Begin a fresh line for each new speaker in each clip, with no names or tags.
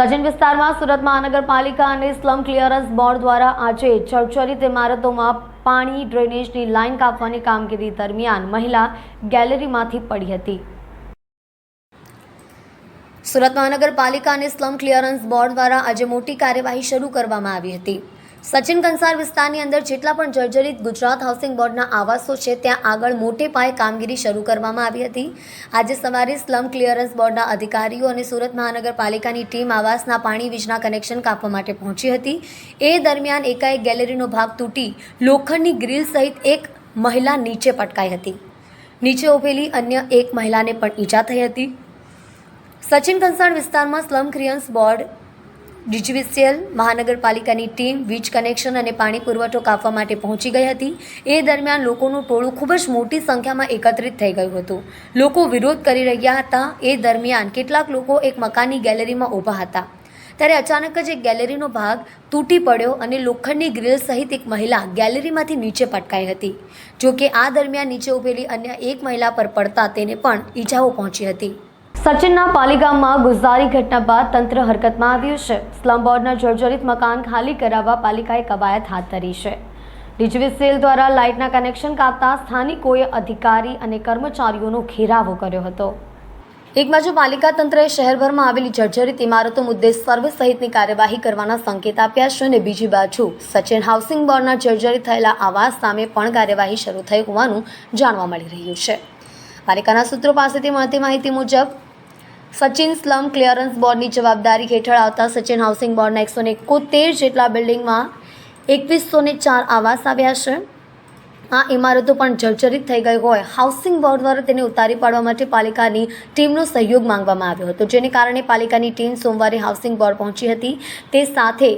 સચિન વિસ્તારમાં સુરત મહાનગરપાલિકા અને સ્લમ ક્લિયરન્સ બોર્ડ દ્વારા આજે જર્જરિત ઇમારતોમાં પાણી ડ્રેનેજની લાઇન કાપવાની કામગીરી દરમિયાન મહિલા ગેલેરીમાંથી પડી હતી। સુરત મહાનગરપાલિકા અને સ્લમ ક્લિયરન્સ બોર્ડ દ્વારા આજે મોટી કાર્યવાહી શરૂ કરવામાં આવી હતી। સચિન કંસાર વિસ્તારની અંદર જેટલા પણ જર્જરિત ગુજરાત હાઉસિંગ બોર્ડના આવાસો છે ત્યાં આગળ મોટે પાયે કામગીરી શરૂ કરવામાં આવી હતી। આજે સવારે સ્લમ ક્લિયરન્સ બોર્ડના અધિકારીઓ અને સુરત મહાનગરપાલિકાની ટીમ આવાસના પાણી વીજના કનેક્શન કાપવા માટે પહોંચી હતી। એ દરમિયાન એકાએક ગેલેરીનો ભાગ તૂટી લોખંડની ગ્રીલ સહિત એક મહિલા નીચે પટકાઈ હતી। નીચે ઊભેલી અન્ય એક મહિલાને પણ ઈજા થઈ હતી। સચિન કંસાર વિસ્તારમાં સ્લમ ક્લિયરન્સ બોર્ડ ડીજીવીસીએલ મહાનગરપાલિકાની ટીમ વીજ કનેક્શન અને પાણી પુરવઠો કાપવા માટે પહોંચી ગઈ હતી। એ દરમિયાન લોકોનું ટોળું ખૂબ જ મોટી સંખ્યામાં એકત્રિત થઈ ગયું હતું। લોકો વિરોધ કરી રહ્યા હતા। એ દરમિયાન કેટલાક લોકો એક મકાનની ગેલેરીમાં ઊભા હતા ત્યારે અચાનક જ એક ગેલેરીનો ભાગ તૂટી પડ્યો અને લોખંડની ગ્રીલ સહિત એક મહિલા ગેલેરીમાંથી નીચે પટકાઈ હતી। જોકે આ દરમિયાન નીચે ઊભેલી અન્ય એક મહિલા પર પડતા તેને પણ ઈજાઓ પહોંચી હતી। સચિનના પાલીગામમાં ગુજારી ઘટના બાદ તંત્ર હરકતમાં આવ્યું છે। સ્લમ બોર્ડના જર્જરિત મકાન ખાલી કરાવવા પાલિકાએ કવાયત હાથ ધરી છે। ડીજીવીસીએલ દ્વારા લાઇટના કનેક્શન કાપતા સ્થાનિકોએ અધિકારી અને કર્મચારીઓનો ઘેરાવો કર્યો હતો। એક બાજુ પાલિકા તંત્રએ શહેરભરમાં આવેલી જર્જરિત ઇમારતો મુદ્દે સર્વે સહિતની કાર્યવાહી કરવાના સંકેત આપ્યા છે અને બીજી બાજુ સચિન હાઉસિંગ બોર્ડના જર્જરિત થયેલા આવાસ સામે પણ કાર્યવાહી શરૂ થઈ હોવાનું જાણવા મળી રહ્યું છે। પાલિકાના સૂત્રો પાસેથી મળતી માહિતી મુજબ સચિન સ્લમ ક્લિયરન્સ બોર્ડની જવાબદારી હેઠળ આવતા સચિન હાઉસિંગ બોર્ડના 171 જેટલા બિલ્ડિંગમાં 2104 આવાસ આવ્યા છે। આ ઇમારતો પણ જર્જરિત થઈ ગઈ હોય હાઉસિંગ બોર્ડ દ્વારા તેને ઉતારી પાડવા માટે પાલિકાની ટીમનો સહયોગ માંગવામાં આવ્યો હતો, જેને કારણે પાલિકાની ટીમ સોમવારે હાઉસિંગ બોર્ડ પહોંચી હતી। તે સાથે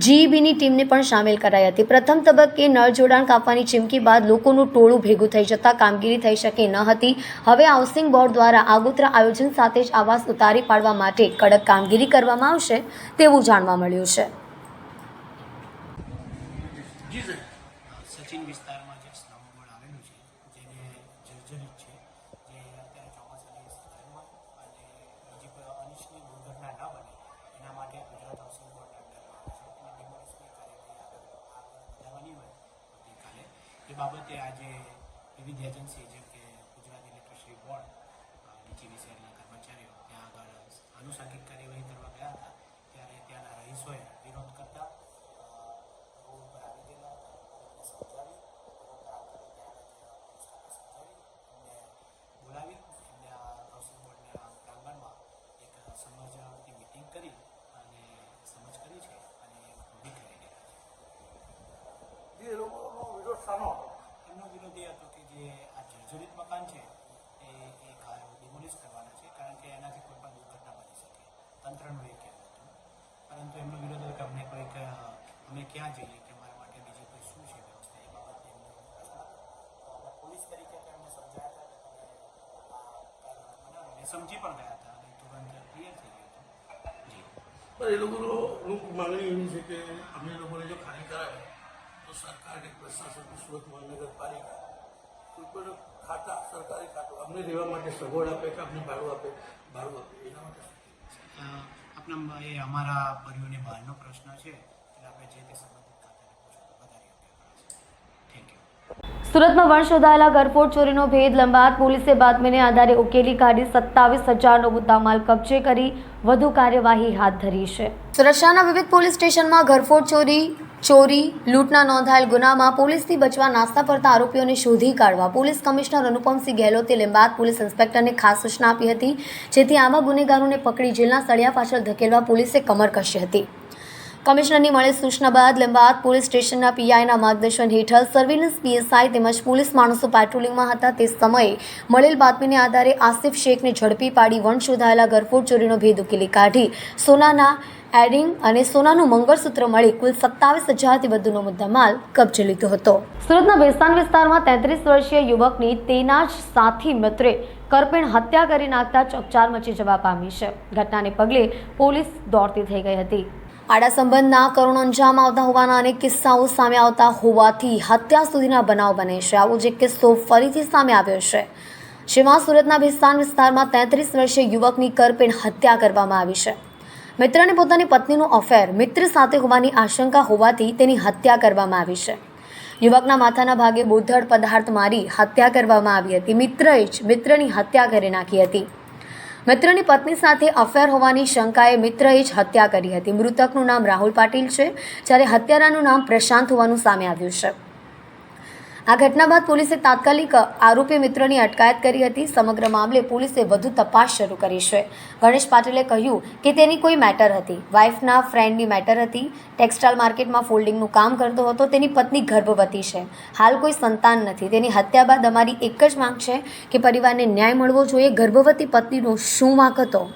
જીઈબીની ટીમને પણ સામેલ કરાઈ હતી। પ્રથમ તબક્કે નળ જોડાણ કાપવાની ચીમકી બાદ લોકોનું ટોળું ભેગું થઈ જતા કામગીરી થઈ શકે ન હતી। હવે હાઉસિંગ બોર્ડ દ્વારા આગોતરા આયોજન સાથે જ આવાસ ઉતારી પાડવા માટે કડક કામગીરી કરવામાં આવશે તેવું જાણવા મળ્યું છે।
સચિન વિસ્તારમાં જે સ્લમ બોર્ડ આવેલું છે જેને જર્જરિત છે, જે અત્યારે ચોમાસાની સિઝનમાં અને બીજી કોઈ અનિચ્છનીય દુર્ઘટના ન બને એના માટે ગુજરાત હાઉસિંગ બોર્ડના અંડરમાં આવે છે અને ડિમોલિશની કાર્યવાહી આગળ વધારવાની હોય ગઈકાલે એ બાબતે આજે વિવિધ એજન્સી જેમ કે ગુજરાત ઇલેક્ટ્રિસિટી બોર્ડ, ડીજીવીસીએલના કર્મચારીઓ ત્યાં આગળ આનુષંગિક કાર્યવાહી કરવા ગયા હતા ત્યારે ત્યાંના રહીશોએ વિરોધ કરતા રોડ ઉપર આવી ગયેલા બોલાવી એમને આ હાઉસિંગ બોર્ડના પ્રાંગણમાં એક સમજની મિટિંગ કરી અને સમજ કરી છે અને ઊભી કરી ગયા છે।
એ લોકોનો વિરોધ શાનો હતો?
એમનો વિરોધ એ હતો કે જે આ જર્જરિત મકાન છે એ ડિમોલિશ કરવાના છે, કારણ કે એનાથી કોઈ પણ દુર્ઘટના બની શકે, તંત્રનું એ કહેવું હતું। પરંતુ એમનો વિરોધ હતો કે અમને કોઈક અમે ક્યાં જઈએ કે અમારા માટે બીજી કોઈ શું છે વ્યવસ્થા, એ બાબતે એમનો પોલીસ તરીકે એમને સમજાયા હતા, સમજી પણ ગયા હતા અને તુરંત ક્લિયર થઈ ગયું હતું। જી
પણ એ લોકોનો અમુક માંગણી એવી છે કે અમને લોકોને જો ખાલી કરાવે તો સરકાર કે પ્રશાસન સુરત મહાનગરપાલિકા કોઈ પણ ખાતા સરકારી ખાતું અમને રહેવા માટે સગવડ આપે કે અમને ભાડું આપે એના માટે
આપણા એ અમારા પરિવારની બહારનો પ્રશ્ન છે એટલે આપણે જે તે સંબંધિત ખાતાને વધારે યોગ્ય છે। Thank you.
સુરતમાં વણ શોધાયેલા ઘરફોડ ચોરીનો ભેદ લંબાદ પોલીસે બાતમીને આધારે ઉકેલી કાઢી 27,000નો મુદ્દામાલ કબજે કરી વધુ કાર્યવાહી હાથ ધરી છે। સુરત શહેરના વિવિધ પોલીસ સ્ટેશનમાં ઘરફોડ ચોરી લૂંટના નોંધાયેલ ગુનામાં પોલીસથી બચવા નાસ્તા ફરતા આરોપીઓને શોધી કાઢવા પોલીસ કમિશનર અનુપમસિંહ ગેહલોતે લીંબાદ પોલીસ ઇન્સ્પેક્ટરને ખાસ સૂચના આપી હતી, જેથી આવા ગુનેગારોને પકડી જેલના સળિયા પાછળ ધકેલવા પોલીસે કમર કસી હતી। કમિશનરની મળેલ સૂચના બાદ લીંબાદ પોલીસ સ્ટેશનના પીઆઈના માર્ગદર્શન હેઠળ સર્વેલન્સ પીએસઆઈ તેમજ પોલીસ માણસો પેટ્રોલિંગમાં હતા। તે સમયે મળેલ બાતમીને આધારે આસિફ શેખને ઝડપી પાડી વણ શોધાયેલા ઘરફોડ ચોરીનો ભેદ ઉકેલી કાઢી સોનાના એડિંગ અને સોનાનું મંગળસૂત્ર મળી કુલ 27,000થી વધુનો મુદ્દામાલ કબજે લીધો હતો। સુરતના વેસ્તાન વિસ્તારમાં 33 વર્ષીય યુવકની તેના જ સાથી મિત્રે કરપીણ હત્યા કરી નાખતા ચકચાર મચી જવા પામી છે। ઘટનાને પગલે પોલીસ દોડતી થઈ ગઈ હતી। આડા સંબંધના કરુણ અંજામ આવતા હોવાના અનેક કિસ્સાઓ સામે આવતા હોવાથી હત્યા સુધીના બનાવ બને છે। આવો જ એક કિસ્સો ફરીથી સામે આવ્યો છે, જેમાં સુરતના વેસ્તાન વિસ્તારમાં 33 વર્ષીય યુવકની કરપીણ હત્યા કરવામાં આવી છે। મિત્રને પોતાની પત્નીનું અફેર મિત્ર સાથે હોવાની આશંકા હોવાથી તેની હત્યા કરવામાં આવી છે. યુવકના માથાના ભાગે બોધડ પદાર્થ મારી હત્યા કરવામાં આવી હતી. મિત્રએ જ મિત્રની હત્યા કરી નાખી હતી. મિત્રની પત્ની સાથે અફેર હોવાની શંકાએ મિત્રએ જ હત્યા કરી હતી. મૃતકનું નામ રાહુલ પાટીલ છે, જ્યારે હત્યારાનું નામ પ્રશાંત હોવાનું સામે આવ્યું છે. આ ઘટના બાદ પોલીસે તાત્કાલિક આરોપી મિત્રની અટકાયત કરી હતી. સમગ્ર મામલે પોલીસે વધુ તપાસ શરૂ કરી છે. ગણેશ પાટીલે કહ્યું કે તેની કોઈ મેટર હતી, વાઇફના ફ્રેન્ડની મેટર હતી. ટેક્સટાઇલ માર્કેટમાં ફોલ્ડિંગનું કામ કરતો હતો. તેની પત્ની ગર્ભવતી છે. હાલ કોઈ સંતાન નથી. તેની હત્યા બાદ અમારી એક જ માંગ છે કે પરિવારને ન્યાય મળવો જોઈએ. ગર્ભવતી પત્નીનો શું વાંક હતો?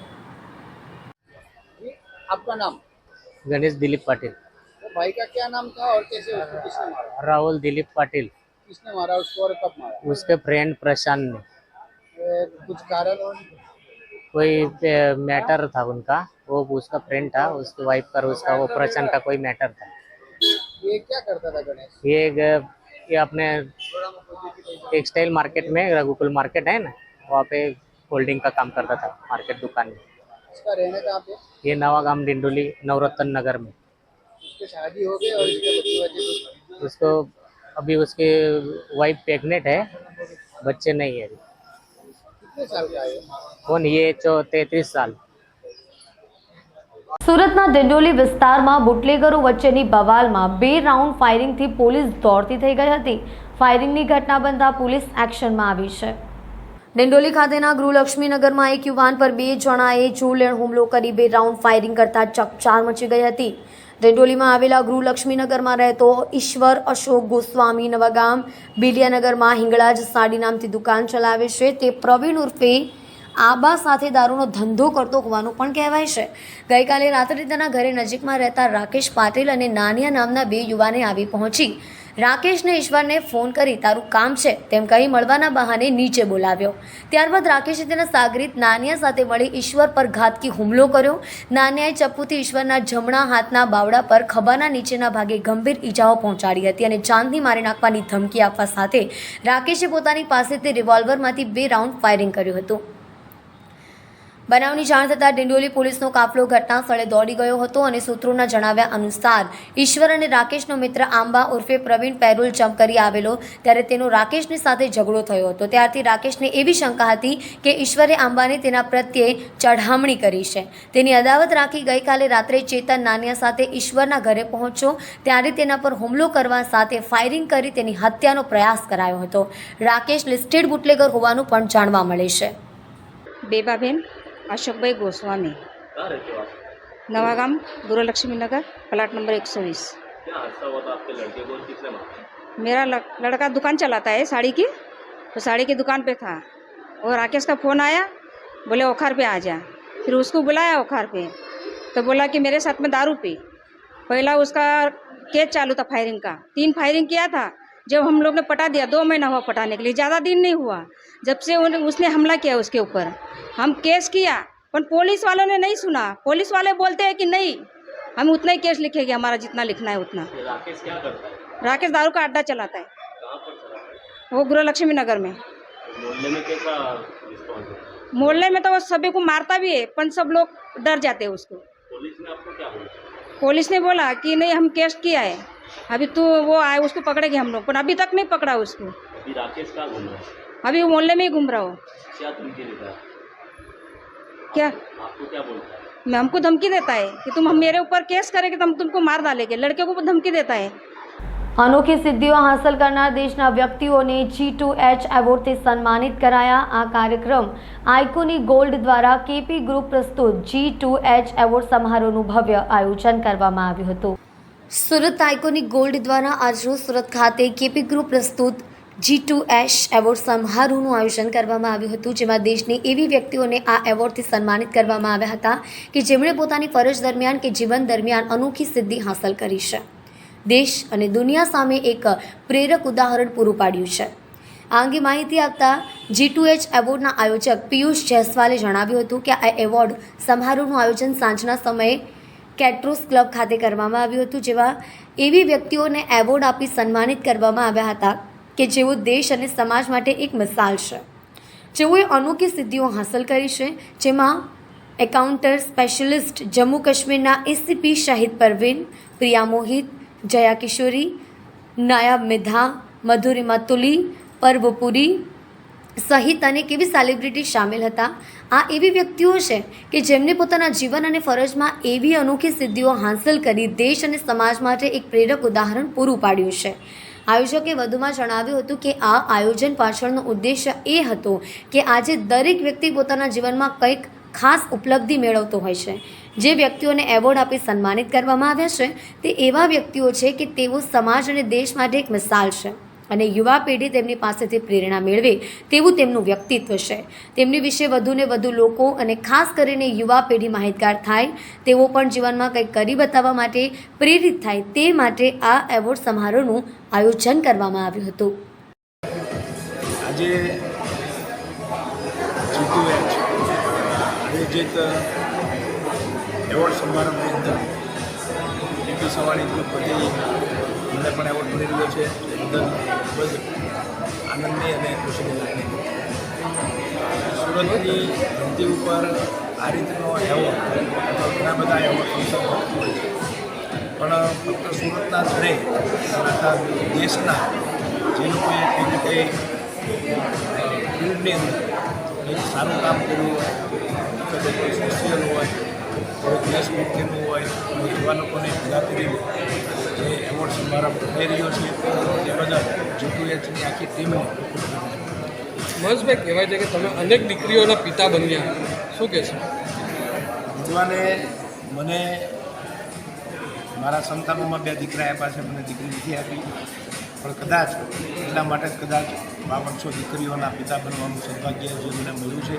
आपका नाम?
गणेश दिलीप पाटिल।
वो भाई का क्या नाम था और कैसे उसको किसने मारा?
राहुल दिलीप पाटिल,
किसने मारा उसको और कब मारा?
उसके फ्रेंड प्रशांत ने।
कुछ कारण और
कोई मैटर था उनका, वो उसका फ्रेंड था, उसकी वाइफ का उसका वो प्रशांत का कोई मैटर था।
ये क्या करता था गणेश?
ये अपने टेक्सटाइल मार्केट में, रघुकुल मार्केट है ना, वहाँ पे फोल्डिंग का काम करता था, मार्केट दुकान में।
इसका रहने कहाँ पे?
ये नवागाम डिंडोली नवरत्न नगर में।
उसकी शादी हो गई और इसके बच्चे
उसको अभी उसकी वाइफ प्रेग्नेंट है, बच्चे नहीं है अभी।
कितने साल का है?
कौन ये 33 साल।
સુરતના દિંડોલી વિસ્તારમાં બુટલેગરો વચ્ચેની બવાલમાં 2 રાઉન્ડ ફાયરિંગથી પોલીસ દોડતી થઈ ગઈ હતી. ફાયરિંગની ઘટના બનતા પોલીસ એક્શનમાં આવી છે. દિંડોલી ખાતેના ગૃહલક્ષ્મીનગરમાં એક યુવાન પર 2 જણાએ જોરલેણ હુમલો કરી 2 રાઉન્ડ ફાયરિંગ કરતા ચકચાર મચી ગઈ હતી. દિંડોલીમાં આવેલા ગૃહલક્ષ્મીનગરમાં રહેતો ઈશ્વર અશોક ગોસ્વામી નવાગામ બિલિયાનગરમાં હિંગળાજ સાડી નામથી દુકાન ચલાવે છે. તે પ્રવીણ ઉર્ફે આબા સાથે દારૂનો ધંધો કરતો હોવાનું પણ કહેવાય છે. ગઈકાલે રાત્રે તેના ઘરે નજીકમાં રહેતા રાકેશ પાટીલ અને નાનિયા નામના 2 યુવાને આવી પહોંચી રાકેશને ઈશ્વરને ફોન કરી તારું કામ છે તેમ કહી મળવાના બહાને નીચે બોલાવ્યો. ત્યારબાદ રાકેશે તેના સાગરીત નાનિયા સાથે મળી ઈશ્વર પર ઘાતકી હુમલો કર્યો. નાનિયાએ ચપ્પુથી ઈશ્વરના જમણા હાથના બાવડા પર ખભાના નીચેના ભાગે ગંભીર ઈજાઓ પહોંચાડી હતી અને જાનથી મારી નાખવાની ધમકી આપવા સાથે રાકેશે પોતાની પાસેથી રિવોલ્વરમાંથી 2 રાઉન્ડ ફાયરિંગ કર્યું હતું. બનાવની જાણ થતાં દિંડોલી પોલીસનો કાફલો ઘટના સ્થળે દોડી ગયો હતો અને સૂત્રોના જણાવ્યા અનુસાર ઈશ્વર અને રાકેશનો મિત્ર આંબા ઉર્ફે પ્રવીણ પેરોલ જમ્પ કરી આવેલો ત્યારે તેનો રાકેશની સાથે ઝઘડો થયો હતો. ત્યારથી રાકેશને એવી શંકા હતી કે ઈશ્વરે આંબાને તેના પ્રત્યે ચઢામણી કરી છે. તેની અદાવત રાખી ગઈકાલે રાત્રે ચેતન નાનિયા સાથે ઈશ્વરના ઘરે પહોંચ્યો ત્યારે તેના પર હુમલો કરવા સાથે ફાયરિંગ કરી તેની હત્યાનો પ્રયાસ કરાયો હતો. રાકેશ લિસ્ટેડ બુટલેગર હોવાનું પણ જાણવા મળે છે.
बेबाबेन अशोकभाई गोस्वामी,
कहाँ रहते हो आप?
नवागाम गुरुलक्ष्मी नगर, प्लाट नंबर 120।
क्या हादसा हुआ था आपके लड़के को और किसने मारा?
मेरा लड़का दुकान चलाता है साड़ी की, तो साड़ी की दुकान पे था और राकेश का फ़ोन आया, बोले ओखार पे आ जा। फिर उसको बुलाया ओखार पे, तो बोला कि मेरे साथ में दारू पी। पहला उसका केस चालू था फायरिंग का, 3 फायरिंग किया था. जब हम लोग ने पटा दिया, 2 महीना हुआ पटाने के लिए, ज़्यादा दिन नहीं हुआ. जब से उसने हमला किया उसके ऊपर, हम केस किया पर पुलिस वालों ने नहीं सुना. पुलिस वाले बोलते हैं कि नहीं, हम उतना ही केस लिखेंगे, हमारा जितना लिखना है उतना.
ये राकेश क्या करता है?
राकेश दारू का अड्डा चलाता है,
कहाँ पर चला है?
वो गृहलक्ष्मी नगर में.
मोहल्ले में कैसा रिस्पॉन्स है?
मोहल्ले में तो वो सभी को मारता भी है, पर सब लोग डर जाते हैं उसको.
पुलिस ने आपको क्या बोला?
पुलिस ने बोला कि नहीं हम केस किया है, अभी तो वो आए उसको पकड़ेंगे हम लोग, पर अभी तक नहीं पकड़ा उसको.
अभी राकेश कहाँ घूम रहा है?
अभी वो मोहल्ले में ही घूम रहा हो.
क्या धमकी देता है?
क्या
आपको क्या बोलता है?
मैं हमको धमकी देता है कि तुम हम मेरे ऊपर केस करेंगे तो हम तुमको मार डालेंगे. लड़के को धमकी देता है.
अनोखी सिद्धियों हासिल करनार देशना व्यक्तिओने G2H एवोर्डથી સન્માનિત કરાયા. આ કાર્યક્રમ આઇકોનિક ગોલ્ડ દ્વારા કેપી ગ્રુપ પ્રસ્તુત G2H એવોર્ડ સમારોહનું ભવ્ય આયોજન કરવામાં આવ્યું હતું. સુરત આઇકોનિક ગોલ્ડ દ્વારા આજરોજ સુરત ખાતે કેપી ગ્રુપ પ્રસ્તુત G2H એવોર્ડ સમારોહનું આયોજન કરવામાં આવ્યું હતું, જેમાં દેશની એવી વ્યક્તિઓને આ એવોર્ડથી સન્માનિત કરવામાં આવ્યા હતા કે જેમણે પોતાની ફરજ દરમિયાન કે જીવન દરમિયાન અનોખી સિદ્ધિ હાંસલ કરી છે. દેશ અને દુનિયા સામે એક પ્રેરક ઉદાહરણ પૂરું પાડ્યું છે. આ અંગે માહિતી આપતા G2H એવોર્ડના આયોજક પિયુષ જયસ્વાલે જણાવ્યું હતું કે આ એવોર્ડ સમારોહનું આયોજન સાંજના સમયે કેટ્રોસ ક્લબ ખાતે કરવામાં આવ્યું હતું, જેવા એવી વ્યક્તિઓને એવોર્ડ આપી સન્માનિત કરવામાં આવ્યા હતા કે જેઓ દેશ અને સમાજ માટે એક મિસાલ છે, જેઓએ અનોખી સિદ્ધિઓ હાંસલ કરી છે, જેમાં એકાઉન્ટર સ્પેશિયલિસ્ટ જમ્મુ કાશ્મીરના એસીપી શાહિદ પરવીન, પ્રિયા મોહિત, જયા કિશોરી, નાયબ મિધા, મધુરિમા તુલી, પર્વપુરી સહિત અનેક એવી સેલિબ્રિટી સામેલ હતા. આ એવી વ્યક્તિઓ છે કે જેમને પોતાના જીવન અને ફરજમાં એવી અનોખી સિદ્ધિઓ હાંસલ કરી દેશ અને સમાજ માટે એક પ્રેરક ઉદાહરણ પૂરું પાડ્યું છે. આયોજકે વધુમાં જણાવ્યું હતું કે આ આયોજન પાછળનો ઉદ્દેશ્ય એ હતો કે આજે દરેક વ્યક્તિ પોતાના જીવનમાં કંઈક ખાસ ઉપલબ્ધિ મેળવતો હોય છે. જે વ્યક્તિઓને એવોર્ડ આપી સન્માનિત કરવામાં આવ્યા છે તે એવા વ્યક્તિઓ છે કે તેઓ સમાજ અને દેશ માટે એક મિસાલ છે અને યુવા પેઢી તેમની પાસેથી પ્રેરણા મેળવે તેવું તેમનું વ્યક્તિત્વ છે. તેમની વિશે વધુને વધુ લોકો અને ખાસ કરીને યુવા પેઢી માહિતગાર થાય, તેઓ પણ જીવનમાં કંઈક કરી બતાવવા માટે પ્રેરિત થાય તે માટે આ એવોર્ડ સમારોહનું આયોજન કરવામાં આવ્યું હતું.
આજે જીતુએચ આયોજિત એવોર્ડ સમારંભની અંદર પીપી સવાણી ગ્રુપ વતી મને પણ એવોર્ડ મળી રહ્યો છે. એ બદલ ખૂબ જ આનંદની અને ખુશીની લાગણી. સુરતની ધરતી ઉપર આ રીતનો એવોર્ડ અથવા ઘણા બધા એવોર્ડ ફંક્શન થતું હોય છે, પણ ફક્ત સુરતના જ નહીં, આખા દેશના જે લોકોએ કંઈ ને કંઈ ફિલ્ડની અંદર કંઈક સારું કામ કર્યું હોય, તો કોઈ સોશિયલ હોય, કોઈ દેશભક્તિનું હોય, કોઈ યુવા લોકોને ભેગા કરીને જે એવોર્ડ સમારંભ થઈ રહ્યો છે તે બદલ જીતુએચની આખી ટીમને
મહેશભાઈ, કહેવાય છે કે તમે અનેક દીકરીઓના પિતા બન્યા, શું કહેશો?
ભગવાને મને મારા સંતાનોમાં 2 દીકરા આપ્યા છે, મને દીકરી નથી આપી, પણ કદાચ એટલા માટે જ કદાચ 5200 દીકરીઓના પિતા બનવાનું સૌભાગ્ય જે મને મળ્યું છે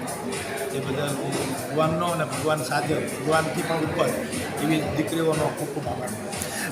તે બદલ હું ભગવાનનો અને ભગવાન સાથે ભગવાનથી પણ ઉપર એવી દીકરીઓનો ખૂબ ખૂબ આભાર.